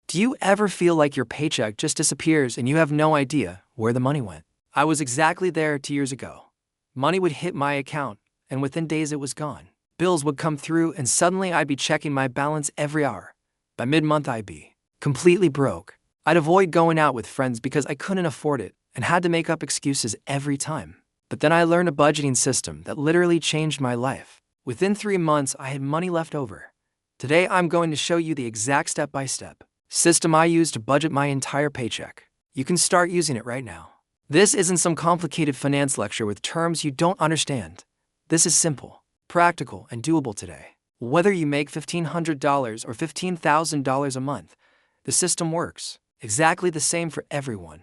Do you ever feel like your paycheck just disappears and you have no idea where the money went? I was exactly there 2 years ago. Money would hit my account, and within days it was gone. Bills would come through, and suddenly I'd be checking my balance every hour. By mid-month, I'd be completely broke. I'd avoid going out with friends because I couldn't afford it and had to make up excuses every time. But then I learned a budgeting system that literally changed my life. Within 3 months, I had money left over. Today, I'm going to show you the exact step-by-step system I use to budget my entire paycheck. You can start using it right now. This isn't some complicated finance lecture with terms you don't understand. This is simple, practical, and doable today. Whether you make $1,500 or $15,000 a month, the system works exactly the same for everyone.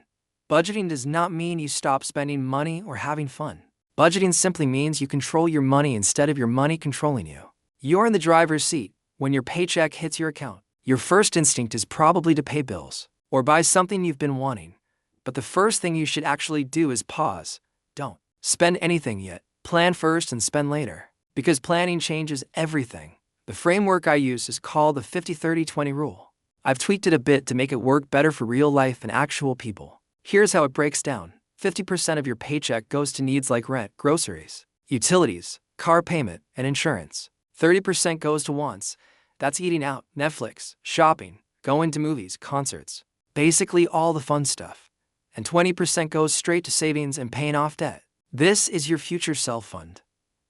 Budgeting does not mean you stop spending money or having fun. Budgeting simply means you control your money instead of your money controlling you. You're in the driver's seat. When your paycheck hits your account, your first instinct is probably to pay bills or buy something you've been wanting. But the first thing you should actually do is pause. Don't spend anything yet. Plan first and spend later. Because planning changes everything. The framework I use is called the 50-30-20 rule. I've tweaked it a bit to make it work better for real life and actual people. Here's how it breaks down. 50% of your paycheck goes to needs like rent, groceries, utilities, car payment, and insurance. 30% goes to wants. That's eating out, Netflix, shopping, going to movies, concerts, basically all the fun stuff. And 20% goes straight to savings and paying off debt. This is your future self fund.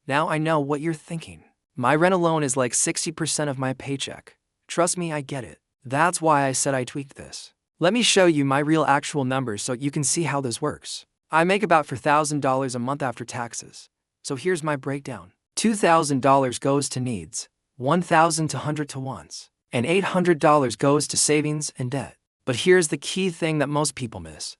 Now I know what you're thinking. My rent alone is like 60% of my paycheck. Trust me, I get it. That's why I said I tweaked this. Let me show you my real actual numbers so you can see how this works. I make about $4,000 a month after taxes. So here's my breakdown. $2,000 goes to needs, $1,200 to wants, and $800 goes to savings and debt. But here's the key thing that most people miss.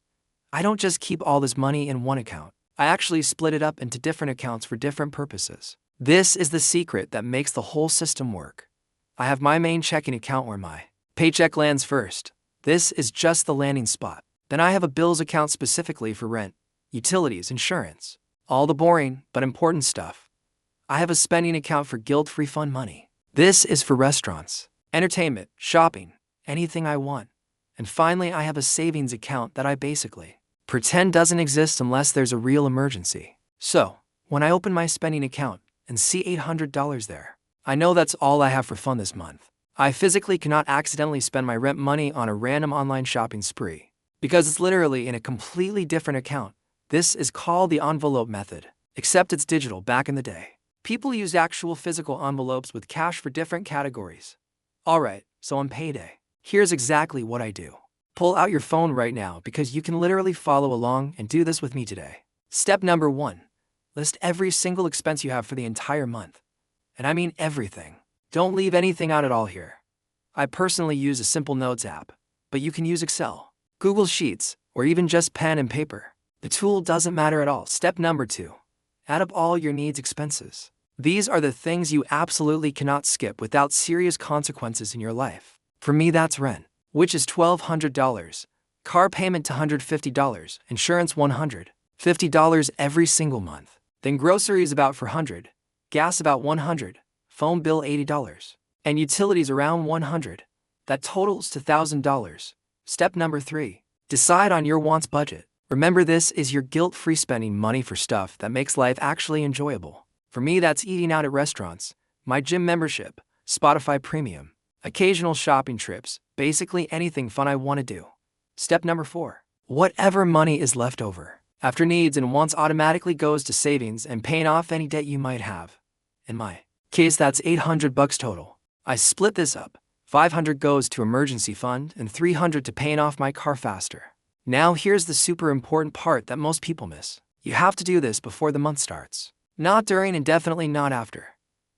I don't just keep all this money in one account. I actually split it up into different accounts for different purposes. This is the secret that makes the whole system work. I have my main checking account where my paycheck lands first. This is just the landing spot. Then I have a bills account specifically for rent, utilities, insurance, all the boring but important stuff. I have a spending account for guilt-free fun money. This is for restaurants, entertainment, shopping, anything I want. And finally, I have a savings account that I basically pretend doesn't exist unless there's a real emergency. So, when I open my spending account and see $800 there, I know that's all I have for fun this month. I physically cannot accidentally spend my rent money on a random online shopping spree, because it's literally in a completely different account. This is called the envelope method, except it's digital. Back in the day, people used actual physical envelopes with cash for different categories. Alright, so on payday, here's exactly what I do. Pull out your phone right now because you can literally follow along and do this with me today. Step number 1. List every single expense you have for the entire month. And I mean everything. Don't leave anything out at all here. I personally use a simple notes app, but you can use Excel, Google Sheets, or even just pen and paper. The tool doesn't matter at all. Step number 2. Add up all your needs expenses. These are the things you absolutely cannot skip without serious consequences in your life. For me, that's rent, which is $1,200, car payment $150, insurance $150 every single month. Then groceries about $400, gas about $100, phone bill $80, and utilities around $100. That totals to $1,000. Step number 3. Decide on your wants budget. Remember, this is your guilt-free spending money for stuff that makes life actually enjoyable. For me, that's eating out at restaurants, my gym membership, Spotify Premium, occasional shopping trips, basically anything fun I want to do. Step number 4. Whatever money is left over after needs and wants automatically goes to savings and paying off any debt you might have. In my case, that's $800 total. I split this up. $500 goes to emergency fund and $300 to paying off my car faster. Now here's the super important part that most people miss. You have to do this before the month starts. Not during and definitely not after.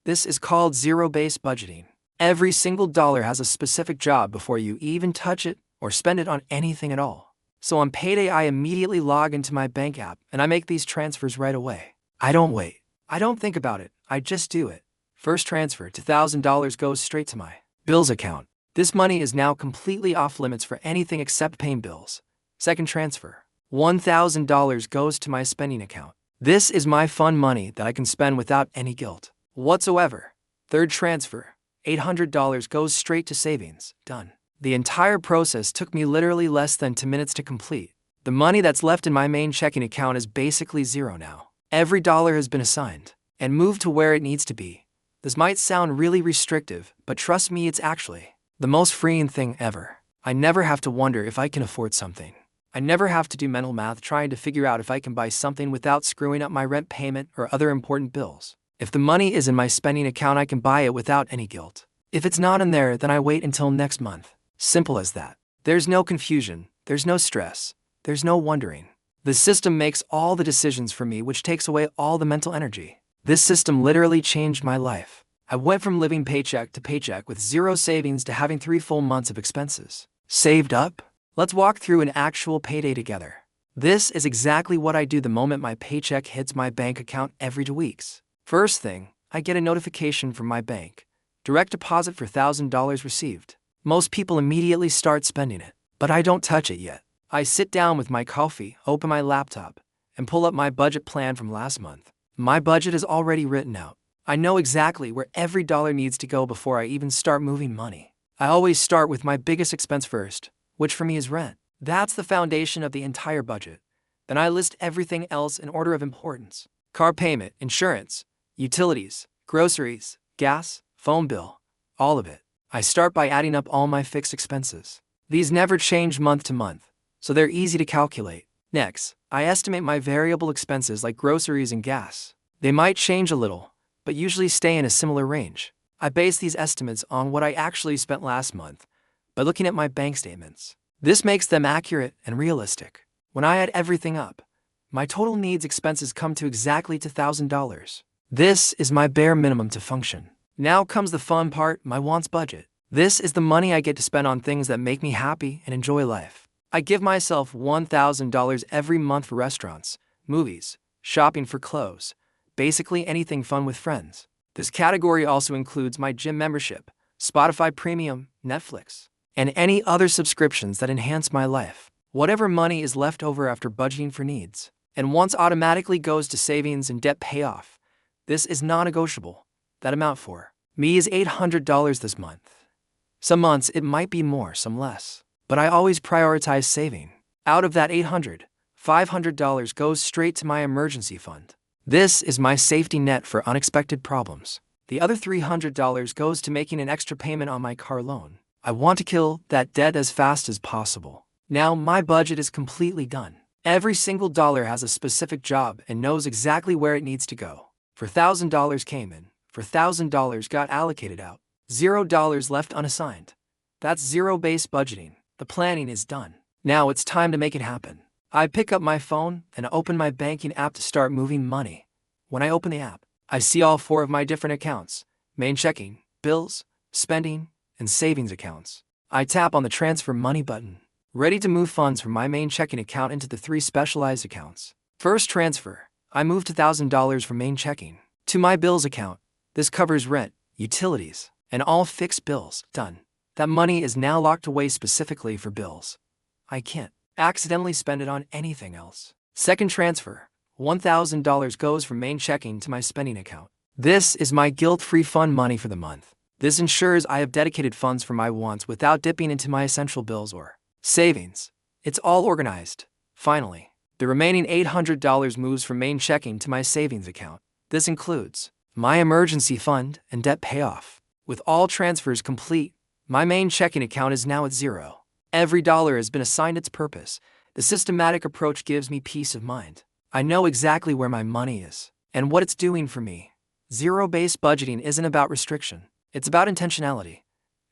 This is called zero-based budgeting. Every single dollar has a specific job before you even touch it or spend it on anything at all. So on payday, I immediately log into my bank app and I make these transfers right away. I don't wait. I don't think about it. I just do it. First transfer, $2,000 goes straight to my bills account. This money is now completely off limits for anything except paying bills. Second transfer, $1,000 goes to my spending account. This is my fun money that I can spend without any guilt whatsoever. Third transfer, $800 goes straight to savings. Done. The entire process took me literally less than 2 minutes to complete. The money that's left in my main checking account is basically zero now. Every dollar has been assigned and moved to where it needs to be. This might sound really restrictive, but trust me, it's actually the most freeing thing ever. I never have to wonder if I can afford something. I never have to do mental math trying to figure out if I can buy something without screwing up my rent payment or other important bills. If the money is in my spending account, I can buy it without any guilt. If it's not in there, then I wait until next month. Simple as that. There's no confusion, there's no stress, there's no wondering. The system makes all the decisions for me, which takes away all the mental energy. This system literally changed my life. I went from living paycheck to paycheck with zero savings to having 3 full months of expenses saved up. Let's walk through an actual payday together. This is exactly what I do the moment my paycheck hits my bank account every 2 weeks. First thing, I get a notification from my bank. Direct deposit for $1,000 received. Most people immediately start spending it, but I don't touch it yet. I sit down with my coffee, open my laptop, and pull up my budget plan from last month. My budget is already written out. I know exactly where every dollar needs to go before I even start moving money. I always start with my biggest expense first, which for me is rent. That's the foundation of the entire budget. Then I list everything else in order of importance. Car payment, insurance, utilities, groceries, gas, phone bill, all of it. I start by adding up all my fixed expenses. These never change month to month, so they're easy to calculate. Next, I estimate my variable expenses like groceries and gas. They might change a little, but usually stay in a similar range. I base these estimates on what I actually spent last month by looking at my bank statements. This makes them accurate and realistic. When I add everything up, my total needs expenses come to exactly $2,000. This is my bare minimum to function. Now comes the fun part, my wants budget. This is the money I get to spend on things that make me happy and enjoy life. I give myself $1,000 every month for restaurants, movies, shopping for clothes, basically anything fun with friends. This category also includes my gym membership, Spotify Premium, Netflix, and any other subscriptions that enhance my life. Whatever money is left over after budgeting for needs and wants automatically goes to savings and debt payoff. This is non-negotiable. That amount for me is $800 this month. Some months it might be more, some less, but I always prioritize saving. Out of that $800, $500 goes straight to my emergency fund. This is my safety net for unexpected problems. The other $300 goes to making an extra payment on my car loan. I want to kill that debt as fast as possible. Now my budget is completely done. Every single dollar has a specific job and knows exactly where it needs to go. For $1,000 came in, for $1,000 got allocated out, $0 left unassigned. That's zero-based budgeting. The planning is done. Now it's time to make it happen. I pick up my phone and open my banking app to start moving money. When I open the app, I see all 4 of my different accounts: main checking, bills, spending, and savings accounts. I tap on the transfer money button, ready to move funds from my main checking account into the 3 specialized accounts. First transfer, I moved $1,000 from main checking to my bills account. This covers rent, utilities, and all fixed bills. Done. That money is now locked away specifically for bills. I can't accidentally spend it on anything else. Second transfer, $1,000 goes from main checking to my spending account. This is my guilt-free fund money for the month. This ensures I have dedicated funds for my wants without dipping into my essential bills or savings. It's all organized. Finally, the remaining $800 moves from main checking to my savings account. This includes my emergency fund and debt payoff. With all transfers complete, my main checking account is now at zero. Every dollar has been assigned its purpose. The systematic approach gives me peace of mind. I know exactly where my money is and what it's doing for me. Zero-based budgeting isn't about restriction. It's about intentionality.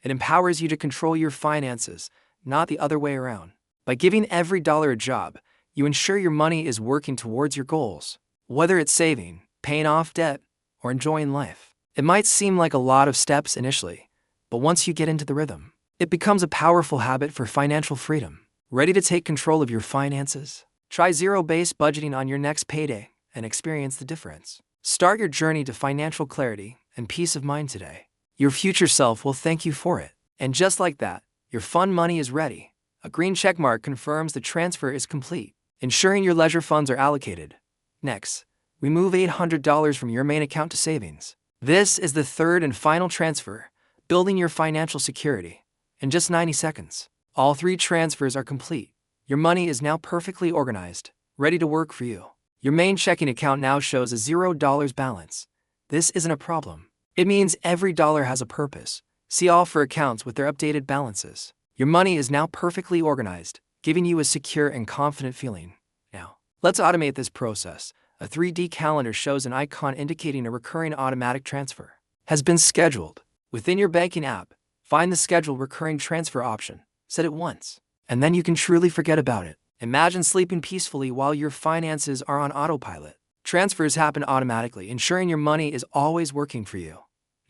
It empowers you to control your finances, not the other way around. By giving every dollar a job, you ensure your money is working towards your goals, whether it's saving, paying off debt, or enjoying life. It might seem like a lot of steps initially, but once you get into the rhythm, it becomes a powerful habit for financial freedom. Ready to take control of your finances? Try zero-based budgeting on your next payday and experience the difference. Start your journey to financial clarity and peace of mind today. Your future self will thank you for it. And just like that, your fund money is ready. A green checkmark confirms the transfer is complete, ensuring your leisure funds are allocated. Next, we move $800 from your main account to savings. This is the third and final transfer, building your financial security. in just 90 seconds. All 3 transfers are complete. Your money is now perfectly organized, ready to work for you. Your main checking account now shows a $0 balance. This isn't a problem. It means every dollar has a purpose. See all for accounts with their updated balances. Your money is now perfectly organized, giving you a secure and confident feeling. Now, let's automate this process. A 3D calendar shows an icon indicating a recurring automatic transfer has been scheduled. Within your banking app, find the Schedule Recurring Transfer option. Set it once, and then you can truly forget about it. Imagine sleeping peacefully while your finances are on autopilot. Transfers happen automatically, ensuring your money is always working for you.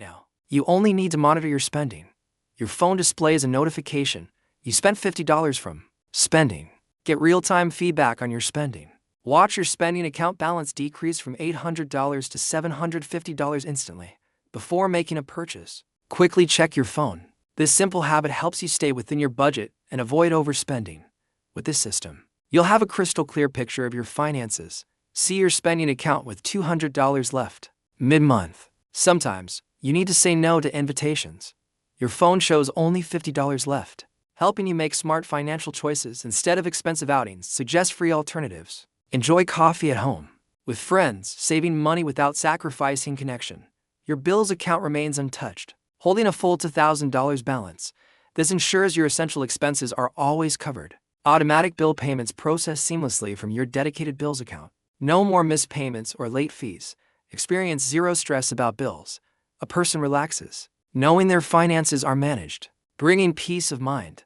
Now, you only need to monitor your spending. Your phone displays a notification. You spent $50 from spending. Get real-time feedback on your spending. Watch your spending account balance decrease from $800 to $750 instantly before making a purchase. Quickly check your phone. This simple habit helps you stay within your budget and avoid overspending. With this system, you'll have a crystal clear picture of your finances. See your spending account with $200 left mid-month. Sometimes, you need to say no to invitations. Your phone shows only $50 left, helping you make smart financial choices instead of expensive outings. Suggest free alternatives. Enjoy coffee at home with friends, saving money without sacrificing connection. Your bills account remains untouched, holding a full $2,000 balance. This ensures your essential expenses are always covered. Automatic bill payments process seamlessly from your dedicated bills account. No more missed payments or late fees. Experience zero stress about bills. A person relaxes, knowing their finances are managed, bringing peace of mind.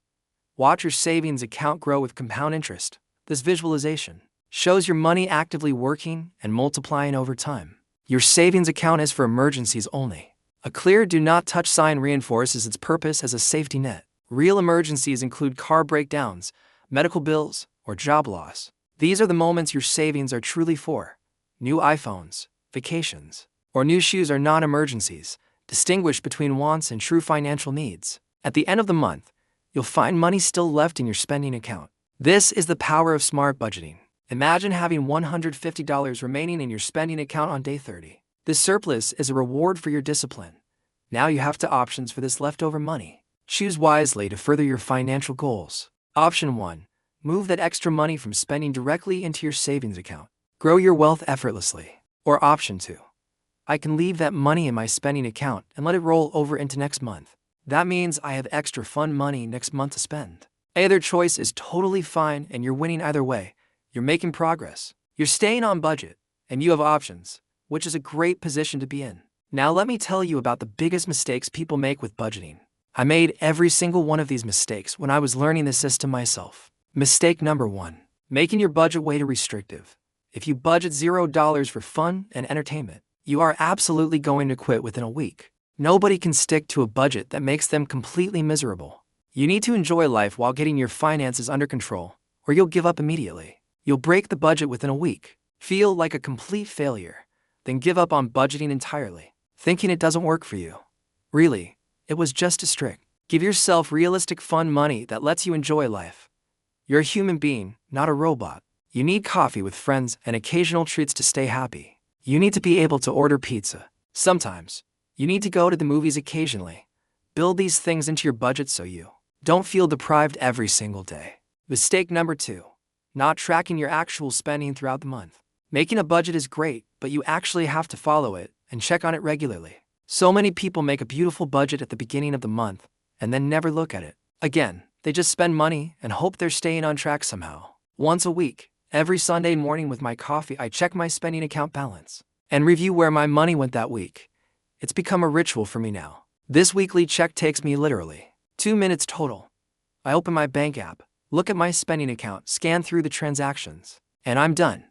Watch your savings account grow with compound interest. This visualization shows your money actively working and multiplying over time. Your savings account is for emergencies only. A clear do not touch sign reinforces its purpose as a safety net. Real emergencies include car breakdowns, medical bills, or job loss. These are the moments your savings are truly for. New iPhones, vacations, or new shoes are not emergencies. Distinguish between wants and true financial needs. At the end of the month, you'll find money still left in your spending account. This is the power of smart budgeting. Imagine having $150 remaining in your spending account on day 30. This surplus is a reward for your discipline. Now you have two options for this leftover money. Choose wisely to further your financial goals. Option 1. Move that extra money from spending directly into your savings account. Grow your wealth effortlessly. Or Option 2. I can leave that money in my spending account and let it roll over into next month. That means I have extra fun money next month to spend. Either choice is totally fine and you're winning either way. You're making progress. You're staying on budget, and you have options, which is a great position to be in. Now let me tell you about the biggest mistakes people make with budgeting. I made every single one of these mistakes when I was learning the system myself. Mistake number 1. Making your budget way too restrictive. If you budget $0 for fun and entertainment, you are absolutely going to quit within a week. Nobody can stick to a budget that makes them completely miserable. You need to enjoy life while getting your finances under control, or you'll give up immediately. You'll break the budget within a week, feel like a complete failure, then give up on budgeting entirely, thinking it doesn't work for you. Really, it was just too strict. Give yourself realistic fun money that lets you enjoy life. You're a human being, not a robot. You need coffee with friends and occasional treats to stay happy. You need to be able to order pizza. Sometimes, you need to go to the movies occasionally. Build these things into your budget so you don't feel deprived every single day. Mistake number 2. Not tracking your actual spending throughout the month. Making a budget is great, but you actually have to follow it and check on it regularly. So many people make a beautiful budget at the beginning of the month and then never look at it again. They just spend money and hope they're staying on track somehow. Once a week, every Sunday morning with my coffee, I check my spending account balance and review where my money went that week. It's become a ritual for me now. This weekly check takes me literally 2 minutes total. I open my bank app, look at my spending account, scan through the transactions, and I'm done.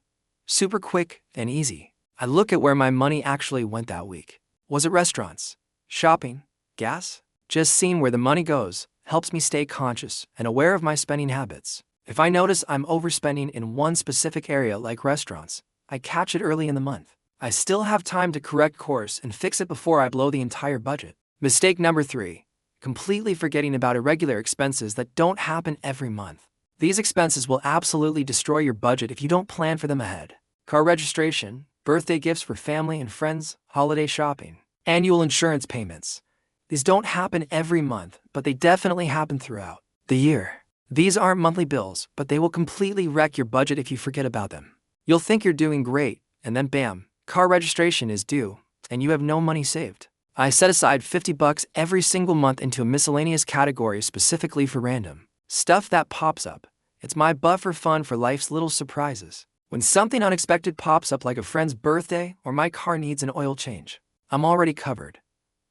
Super quick and easy. I look at where my money actually went that week. Was it restaurants, shopping, gas? Just seeing where the money goes helps me stay conscious and aware of my spending habits. If I notice I'm overspending in one specific area like restaurants, I catch it early in the month. I still have time to correct course and fix it before I blow the entire budget. Mistake number 3. Completely forgetting about irregular expenses that don't happen every month. These expenses will absolutely destroy your budget if you don't plan for them ahead. Car registration, birthday gifts for family and friends, holiday shopping, annual insurance payments. These don't happen every month, but they definitely happen throughout the year. These aren't monthly bills, but they will completely wreck your budget if you forget about them. You'll think you're doing great, and then bam, car registration is due, and you have no money saved. I set aside $50 every single month into a miscellaneous category specifically for random stuff that pops up. It's my buffer fund for life's little surprises. When something unexpected pops up like a friend's birthday or my car needs an oil change, I'm already covered.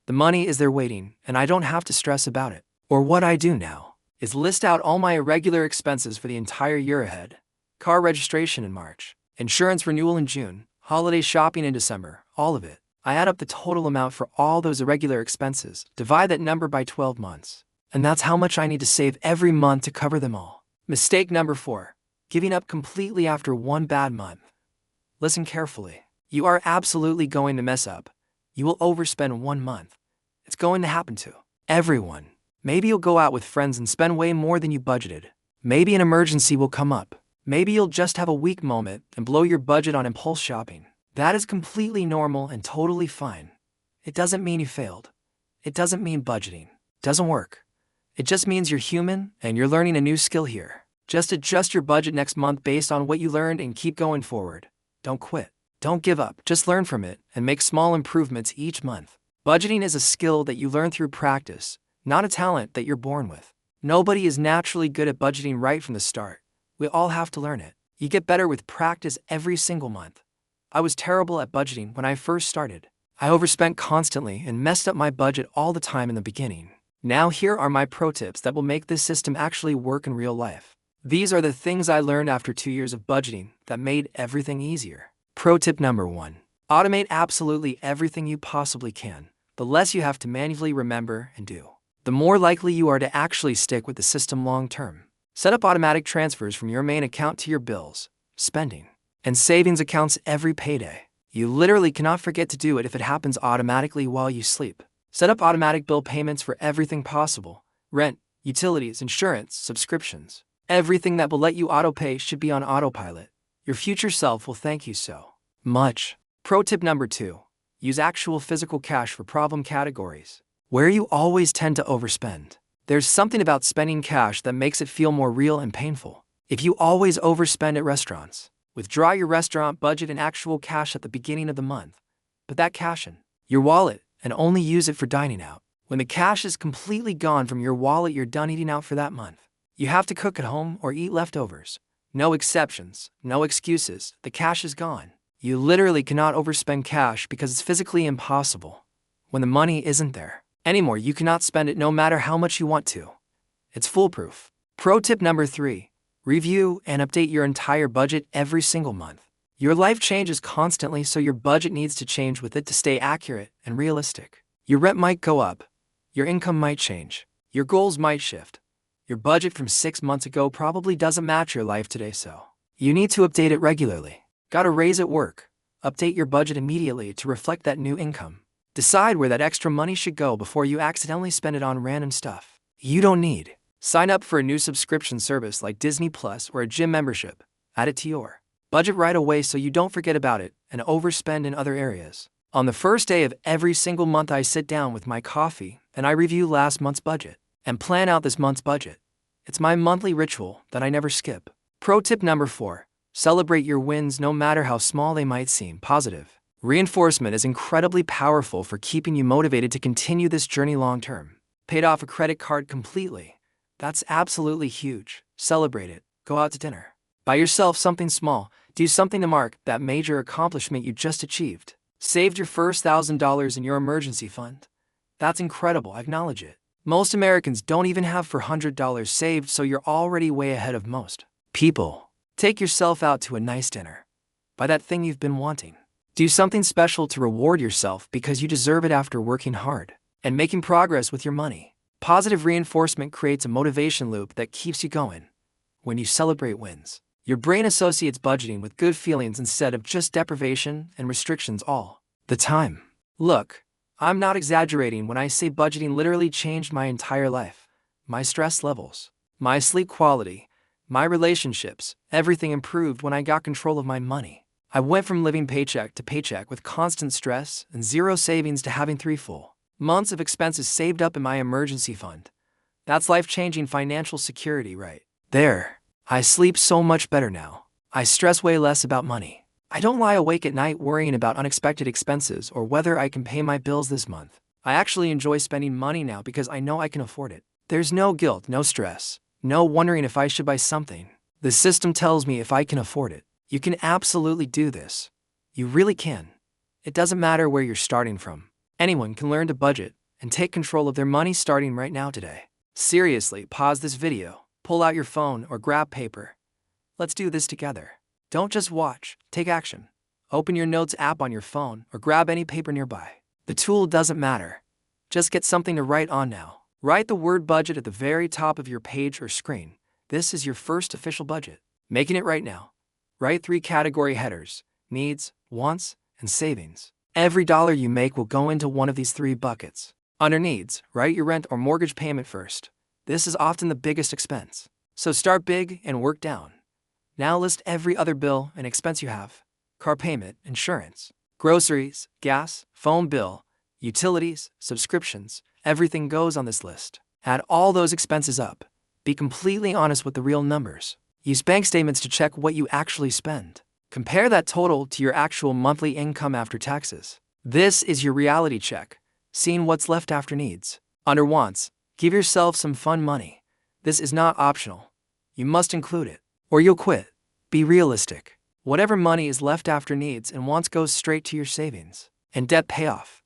The money is there waiting, and I don't have to stress about it. Or what I do now is list out all my irregular expenses for the entire year ahead. Car registration in March, insurance renewal in June, holiday shopping in December, all of it. I add up the total amount for all those irregular expenses, divide that number by 12 months, and that's how much I need to save every month to cover them all. Mistake number 4. Giving up completely after one bad month. Listen carefully. You are absolutely going to mess up. You will overspend one month. It's going to happen to everyone. Maybe you'll go out with friends and spend way more than you budgeted. Maybe an emergency will come up. Maybe you'll just have a weak moment and blow your budget on impulse shopping. That is completely normal and totally fine. It doesn't mean you failed. It doesn't mean budgeting doesn't work. It just means you're human and you're learning a new skill here. Just adjust your budget next month based on what you learned and keep going forward. Don't quit. Don't give up. Just learn from it and make small improvements each month. Budgeting is a skill that you learn through practice, not a talent that you're born with. Nobody is naturally good at budgeting right from the start. We all have to learn it. You get better with practice every single month. I was terrible at budgeting when I first started. I overspent constantly and messed up my budget all the time in the beginning. Now here are my pro tips that will make this system actually work in real life. These are the things I learned after 2 years of budgeting that made everything easier. Pro tip number 1. Automate absolutely everything you possibly can. The less you have to manually remember and do, the more likely you are to actually stick with the system long term. Set up automatic transfers from your main account to your bills, spending, and savings accounts every payday. You literally cannot forget to do it if it happens automatically while you sleep. Set up automatic bill payments for everything possible: rent, utilities, insurance, subscriptions. Everything that will let you autopay should be on autopilot. Your future self will thank you so much. Pro tip number 2. Use actual physical cash for problem categories where you always tend to overspend. There's something about spending cash that makes it feel more real and painful. If you always overspend at restaurants, withdraw your restaurant budget in actual cash at the beginning of the month. Put that cash in your wallet and only use it for dining out. When the cash is completely gone from your wallet, you're done eating out for that month. You have to cook at home or eat leftovers. No exceptions, no excuses. The cash is gone. You literally cannot overspend cash because it's physically impossible. When the money isn't there anymore, you cannot spend it no matter how much you want to. It's foolproof. Pro tip number 3. Review and update your entire budget every single month. Your life changes constantly, so your budget needs to change with it to stay accurate and realistic. Your rent might go up. Your income might change. Your goals might shift. Your budget from 6 months ago probably doesn't match your life today, so you need to update it regularly. Got a raise at work? Update your budget immediately to reflect that new income. Decide where that extra money should go before you accidentally spend it on random stuff you don't need. Sign up for a new subscription service like Disney Plus or a gym membership. Add it to your budget right away so you don't forget about it and overspend in other areas. On the first day of every single month, I sit down with my coffee and I review last month's budget and plan out this month's budget. It's my monthly ritual that I never skip. Pro tip number 4. Celebrate your wins no matter how small they might seem. Positive reinforcement is incredibly powerful for keeping you motivated to continue this journey long term. Paid off a credit card completely. That's absolutely huge. Celebrate it. Go out to dinner. Buy yourself something small. Do something to mark that major accomplishment you just achieved. Saved your first $1,000 in your emergency fund. That's incredible. Acknowledge it. Most Americans don't even have $400 saved, so you're already way ahead of most people. Take yourself out to a nice dinner. Buy that thing you've been wanting. Do something special to reward yourself because you deserve it after working hard and making progress with your money. Positive reinforcement creates a motivation loop that keeps you going. When you celebrate wins, your brain associates budgeting with good feelings instead of just deprivation and restrictions all the time. Look, I'm not exaggerating when I say budgeting literally changed my entire life. My stress levels, my sleep quality, my relationships, everything improved when I got control of my money. I went from living paycheck to paycheck with constant stress and zero savings to having 3 full Months of expenses saved up in my emergency fund. That's life-changing financial security right there. I sleep so much better now. I stress way less about money. I don't lie awake at night worrying about unexpected expenses or whether I can pay my bills this month. I actually enjoy spending money now because I know I can afford it. There's no guilt, no stress, no wondering if I should buy something. The system tells me if I can afford it. You can absolutely do this. You really can. It doesn't matter where you're starting from. Anyone can learn to budget and take control of their money starting right now today. Seriously, pause this video, pull out your phone or grab paper. Let's do this together. Don't just watch, take action. Open your Notes app on your phone or grab any paper nearby. The tool doesn't matter. Just get something to write on now. Write the word budget at the very top of your page or screen. This is your first official budget. Making it right now. Write 3 category headers: needs, wants, and savings. Every dollar you make will go into one of these 3 buckets. Under needs, write your rent or mortgage payment first. This is often the biggest expense. So start big and work down. Now list every other bill and expense you have: car payment, insurance, groceries, gas, phone bill, utilities, subscriptions. Everything goes on this list. Add all those expenses up. Be completely honest with the real numbers. Use bank statements to check what you actually spend. Compare that total to your actual monthly income after taxes. This is your reality check, seeing what's left after needs. Under wants, give yourself some fun money. This is not optional. You must include it, or you'll quit. Be realistic. Whatever money is left after needs and wants goes straight to your savings. And debt payoff.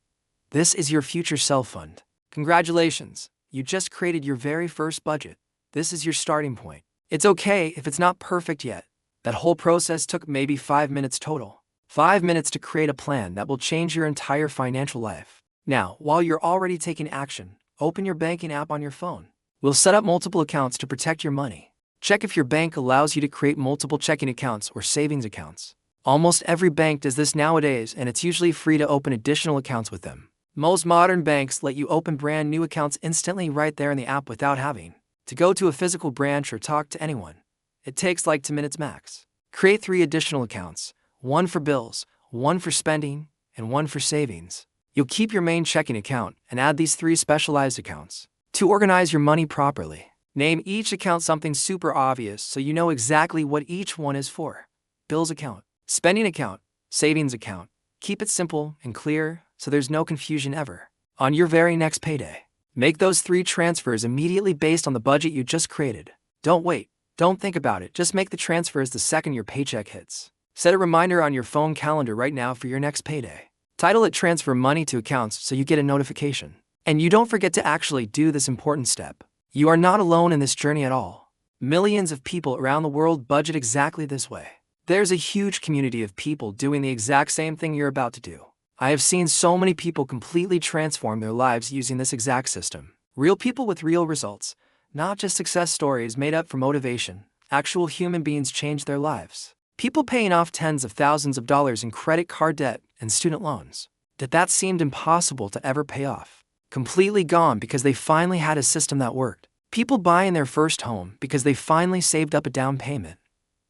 This is your future self fund. Congratulations, you just created your very first budget. This is your starting point. It's okay if it's not perfect yet. That whole process took maybe 5 minutes total. 5 minutes to create a plan that will change your entire financial life. Now, while you're already taking action, open your banking app on your phone. We'll set up multiple accounts to protect your money. Check if your bank allows you to create multiple checking accounts or savings accounts. Almost every bank does this nowadays, and it's usually free to open additional accounts with them. Most modern banks let you open brand new accounts instantly right there in the app without having to go to a physical branch or talk to anyone. It takes like 2 minutes max. Create 3 additional accounts, 1 for bills, 1 for spending, and 1 for savings. You'll keep your main checking account and add these 3 specialized accounts. To organize your money properly, name each account something super obvious so you know exactly what each one is for. Bills account, spending account, savings account. Keep it simple and clear so there's no confusion ever. On your very next payday, make those 3 transfers immediately based on the budget you just created. Don't wait. Don't think about it. Just make the transfers the second your paycheck hits. Set a reminder on your phone calendar right now for your next payday. Title it Transfer Money to Accounts so you get a notification. And you don't forget to actually do this important step. You are not alone in this journey at all. Millions of people around the world budget exactly this way. There's a huge community of people doing the exact same thing you're about to do. I have seen so many people completely transform their lives using this exact system. Real people with real results, not just success stories made up for motivation. Actual human beings change their lives. People paying off tens of thousands of dollars in credit card debt and student loans. That seemed impossible to ever pay off. Completely gone because they finally had a system that worked. People buying their first home because they finally saved up a down payment.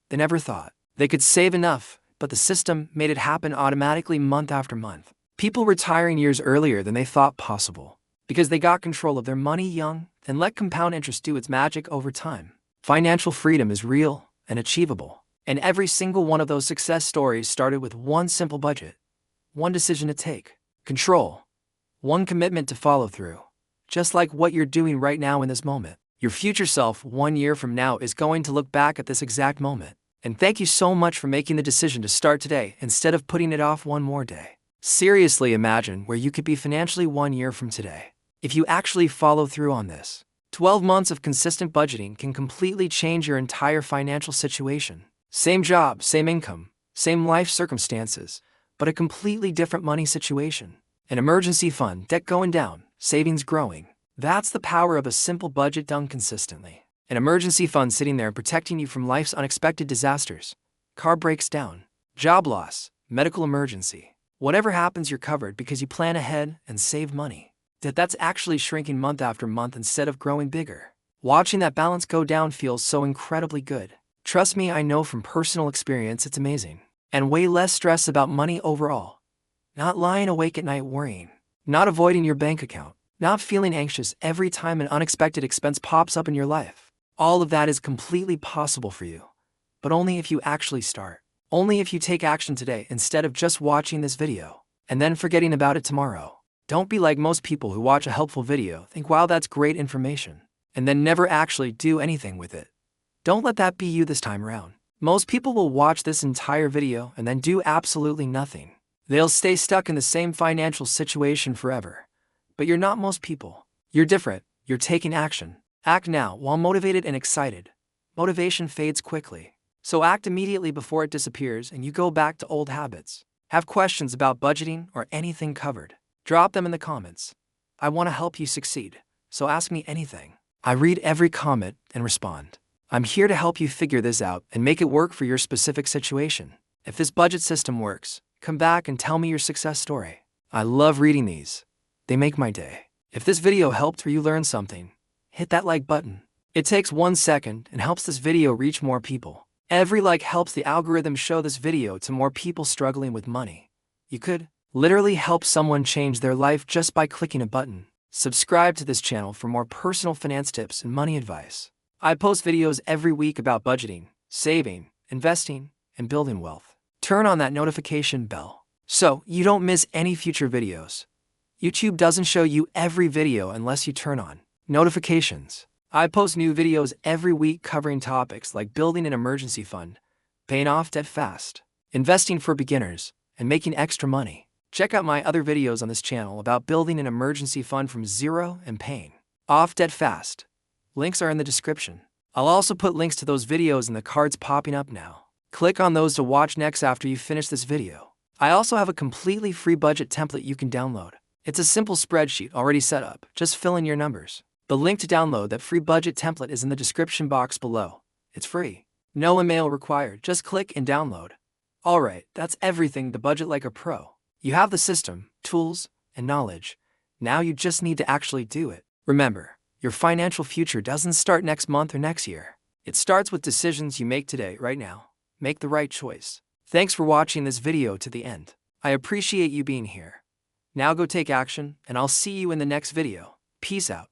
They never thought they could save enough, but the system made it happen automatically month after month. People retiring years earlier than they thought possible because they got control of their money young and let compound interest do its magic over time. Financial freedom is real and achievable, and every single one of those success stories started with one simple budget, one decision to take control, one commitment to follow through. Just like what you're doing right now in this moment. Your future self 1 year from now is going to look back at this exact moment. And thank you so much for making the decision to start today instead of putting it off one more day. Seriously, imagine where you could be financially 1 year from today. If you actually follow through on this, 12 months of consistent budgeting can completely change your entire financial situation. Same job, same income, same life circumstances, but a completely different money situation. An emergency fund, debt going down, savings growing. That's the power of a simple budget done consistently. An emergency fund sitting there protecting you from life's unexpected disasters. Car breaks down, job loss, medical emergency. Whatever happens, you're covered because you plan ahead and save money. That's actually shrinking month after month instead of growing bigger. Watching that balance go down feels so incredibly good. Trust me, I know from personal experience it's amazing. And way less stress about money overall. Not lying awake at night worrying. not avoiding your bank account, not feeling anxious every time an unexpected expense pops up in your life. All of that is completely possible for you, but only if you actually start. Only if you take action today instead of just watching this video and then forgetting about it tomorrow. Don't be like most people who watch a helpful video, think, wow, that's great information, and then never actually do anything with it. Don't let that be you this time around. Most people will watch this entire video and then do absolutely nothing. They'll stay stuck in the same financial situation forever. But you're not most people. You're different. You're taking action. Act now while motivated and excited. Motivation fades quickly. So act immediately before it disappears and you go back to old habits. Have questions about budgeting or anything covered? Drop them in the comments. I want to help you succeed, so ask me anything. I read every comment and respond. I'm here to help you figure this out and make it work for your specific situation. If this budget system works, come back and tell me your success story. I love reading these. They make my day. If this video helped or you learned something, hit that like button. It takes 1 second and helps this video reach more people. Every like helps the algorithm show this video to more people struggling with money. You could literally help someone change their life just by clicking a button. Subscribe to this channel for more personal finance tips and money advice. I post videos every week about budgeting, saving, investing, and building wealth. Turn on that notification bell so you don't miss any future videos. YouTube doesn't show you every video unless you turn on notifications. I post new videos every week covering topics like building an emergency fund, paying off debt fast, investing for beginners, and making extra money. Check out my other videos on this channel about building an emergency fund from zero and paying off debt fast. Links are in the description. I'll also put links to those videos in the cards popping up now. Click on those to watch next after you finish this video. I also have a completely free budget template you can download. It's a simple spreadsheet already set up, just fill in your numbers. The link to download that free budget template is in the description box below. It's free. No email required, just click and download. Alright, that's everything to budget like a pro. You have the system, tools, and knowledge. Now you just need to actually do it. Remember, your financial future doesn't start next month or next year. It starts with decisions you make today, right now. Make the right choice. Thanks for watching this video to the end. I appreciate you being here. Now go take action, and I'll see you in the next video. Peace out.